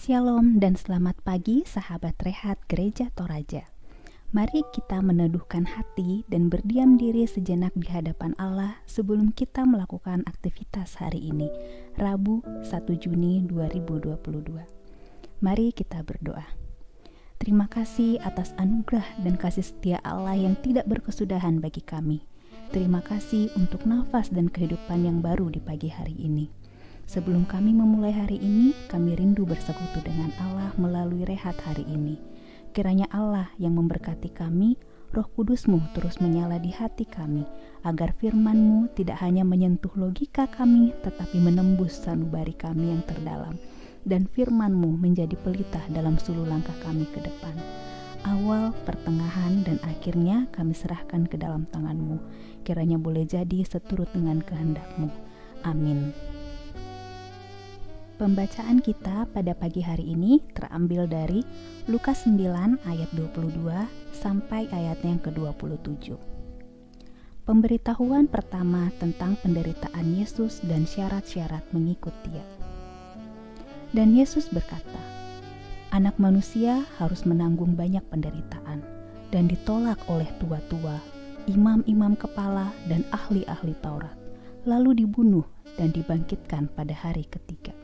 Shalom dan selamat pagi sahabat Rehat Gereja Toraja. Mari kita meneduhkan hati dan berdiam diri sejenak di hadapan Allah sebelum kita melakukan aktivitas hari ini, Rabu 1 Juni 2022. Mari kita berdoa. Terima kasih atas anugerah dan kasih setia Allah yang tidak berkesudahan bagi kami. Terima kasih untuk nafas dan kehidupan yang baru di pagi hari ini. Sebelum kami memulai hari ini, kami rindu bersekutu dengan Allah melalui rehat hari ini. Kiranya Allah yang memberkati kami, Roh Kudus-Mu terus menyala di hati kami, agar firman-Mu tidak hanya menyentuh logika kami, tetapi menembus sanubari kami yang terdalam, dan firman-Mu menjadi pelita dalam sulur langkah kami ke depan. Awal, pertengahan, dan akhirnya kami serahkan ke dalam tangan-Mu. Kiranya boleh jadi seturut dengan kehendak-Mu. Amin. Pembacaan kita pada pagi hari ini terambil dari Lukas 9 ayat 22 sampai ayat yang ke-27. Pemberitahuan pertama tentang penderitaan Yesus dan syarat-syarat mengikut Dia. Dan Yesus berkata, "Anak manusia harus menanggung banyak penderitaan dan ditolak oleh tua-tua, imam-imam kepala dan ahli-ahli Taurat, lalu dibunuh dan dibangkitkan pada hari ketiga."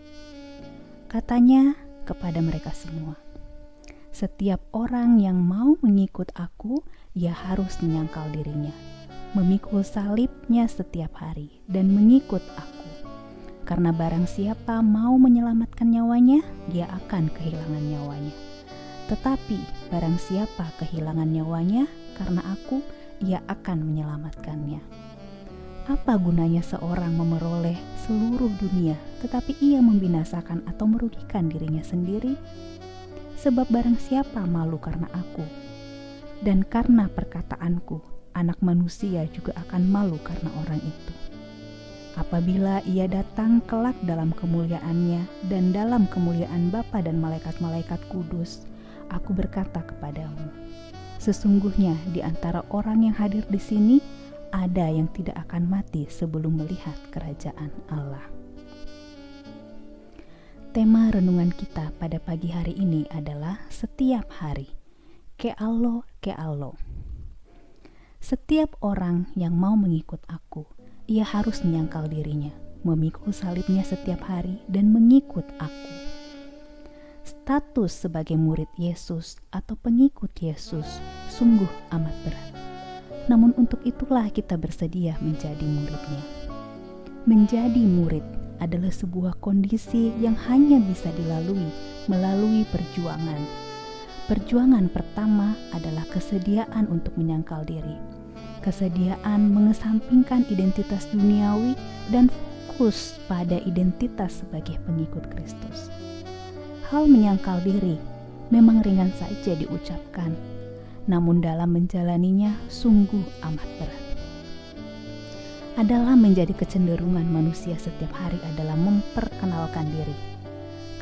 Katanya kepada mereka semua, "Setiap orang yang mau mengikut aku, ia harus menyangkal dirinya, memikul salibnya setiap hari, dan mengikut aku. Karena barang siapa mau menyelamatkan nyawanya, dia akan kehilangan nyawanya. Tetapi barang siapa kehilangan nyawanya karena aku, ia akan menyelamatkannya. Apa gunanya seorang memeroleh seluruh dunia, tetapi ia membinasakan atau merugikan dirinya sendiri? Sebab barang siapa malu karena aku, dan karena perkataanku, anak manusia juga akan malu karena orang itu. Apabila ia datang kelak dalam kemuliaannya dan dalam kemuliaan Bapa dan malaikat-malaikat kudus, aku berkata kepadamu, sesungguhnya di antara orang yang hadir di sini, ada yang tidak akan mati sebelum melihat kerajaan Allah." Tema renungan kita pada pagi hari ini adalah setiap hari. Kealo, kealo. Setiap orang yang mau mengikut aku, ia harus menyangkal dirinya, memikul salibnya setiap hari dan mengikut aku. Status sebagai murid Yesus atau pengikut Yesus sungguh amat berat. Namun untuk itulah kita bersedia menjadi murid-Nya. Menjadi murid adalah sebuah kondisi yang hanya bisa dilalui melalui perjuangan. Perjuangan pertama adalah kesediaan untuk menyangkal diri. Kesediaan mengesampingkan identitas duniawi dan fokus pada identitas sebagai pengikut Kristus. Hal menyangkal diri memang ringan saja diucapkan, namun dalam menjalaninya sungguh amat berat. Adalah menjadi kecenderungan manusia setiap hari adalah memperkenalkan diri.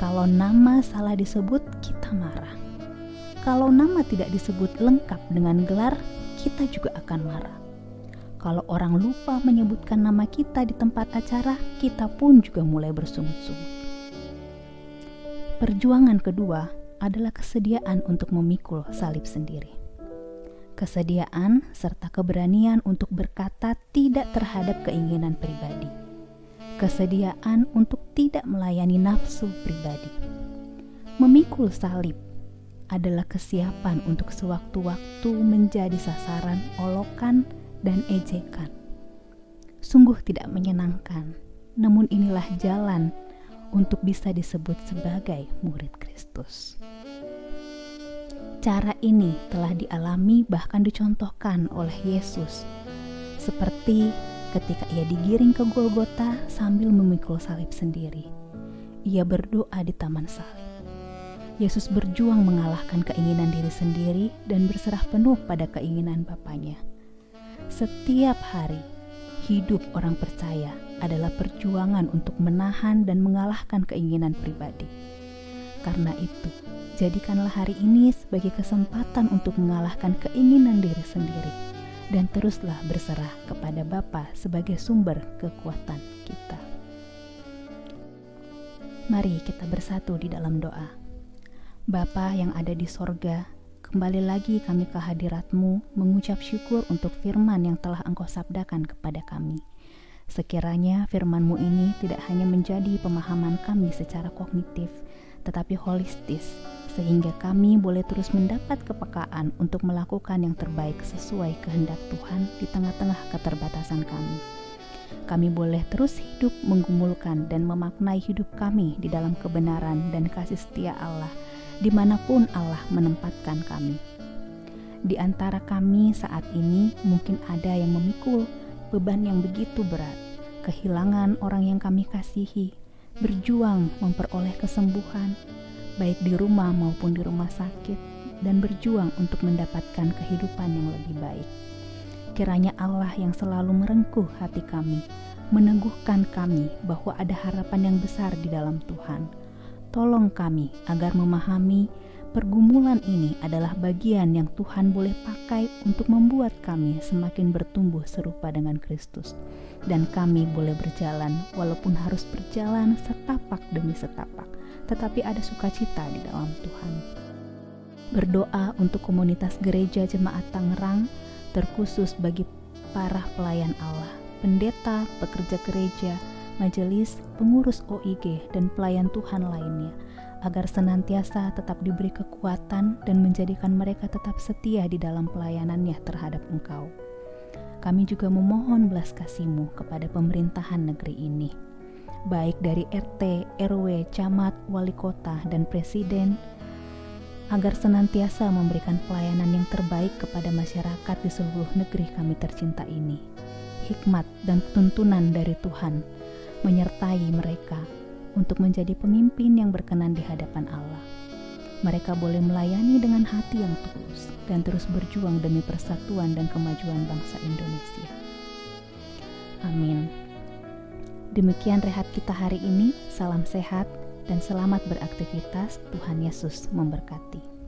Kalau nama salah disebut, kita marah. Kalau nama tidak disebut lengkap dengan gelar, kita juga akan marah. Kalau orang lupa menyebutkan nama kita di tempat acara, kita pun juga mulai bersungut-sungut. Perjuangan kedua adalah kesediaan untuk memikul salib sendiri. Kesediaan serta keberanian untuk berkata tidak terhadap keinginan pribadi. Kesediaan untuk tidak melayani nafsu pribadi. Memikul salib adalah kesiapan untuk sewaktu-waktu menjadi sasaran olokan dan ejekan. Sungguh tidak menyenangkan, namun inilah jalan untuk bisa disebut sebagai murid Kristus. Cara ini telah dialami bahkan dicontohkan oleh Yesus, seperti ketika ia digiring ke Golgota sambil memikul salib sendiri. Ia berdoa di taman salib. Yesus berjuang mengalahkan keinginan diri sendiri dan berserah penuh pada keinginan Bapanya. Setiap hari, hidup orang percaya adalah perjuangan untuk menahan dan mengalahkan keinginan pribadi. Karena itu, jadikanlah hari ini sebagai kesempatan untuk mengalahkan keinginan diri sendiri dan teruslah berserah kepada Bapa sebagai sumber kekuatan kita. Mari kita bersatu di dalam doa. Bapa yang ada di sorga, kembali lagi kami ke hadirat-Mu mengucap syukur untuk firman yang telah Engkau sabdakan kepada kami. Sekiranya firman-Mu ini tidak hanya menjadi pemahaman kami secara kognitif, tetapi holistis, sehingga kami boleh terus mendapat kepekaan untuk melakukan yang terbaik sesuai kehendak Tuhan di tengah-tengah keterbatasan kami. Kami boleh terus hidup menggumulkan dan memaknai hidup kami di dalam kebenaran dan kasih setia Allah, dimanapun Allah menempatkan kami. Di antara kami saat ini mungkin ada yang memikul beban yang begitu berat, kehilangan orang yang kami kasihi, berjuang memperoleh kesembuhan, baik di rumah maupun di rumah sakit, dan berjuang untuk mendapatkan kehidupan yang lebih baik. Kiranya Allah yang selalu merengkuh hati kami, meneguhkan kami bahwa ada harapan yang besar di dalam Tuhan. Tolong kami agar memahami pergumulan ini adalah bagian yang Tuhan boleh pakai untuk membuat kami semakin bertumbuh serupa dengan Kristus. Dan kami boleh berjalan walaupun harus berjalan setapak demi setapak, tetapi ada sukacita di dalam Tuhan. Berdoa untuk komunitas gereja Jemaat Tangerang, terkhusus bagi para pelayan Allah, pendeta, pekerja gereja, majelis, pengurus OIG, dan pelayan Tuhan lainnya, agar senantiasa tetap diberi kekuatan dan menjadikan mereka tetap setia di dalam pelayanannya terhadap Engkau. Kami juga memohon belas kasih-Mu kepada pemerintahan negeri ini, baik dari RT, RW, camat, wali kota, dan presiden, agar senantiasa memberikan pelayanan yang terbaik kepada masyarakat di seluruh negeri kami tercinta ini. Hikmat dan tuntunan dari Tuhan menyertai mereka untuk menjadi pemimpin yang berkenan di hadapan Allah. Mereka boleh melayani dengan hati yang tulus dan terus berjuang demi persatuan dan kemajuan bangsa Indonesia. Amin. Demikian rehat kita hari ini. Salam sehat dan selamat beraktivitas. Tuhan Yesus memberkati.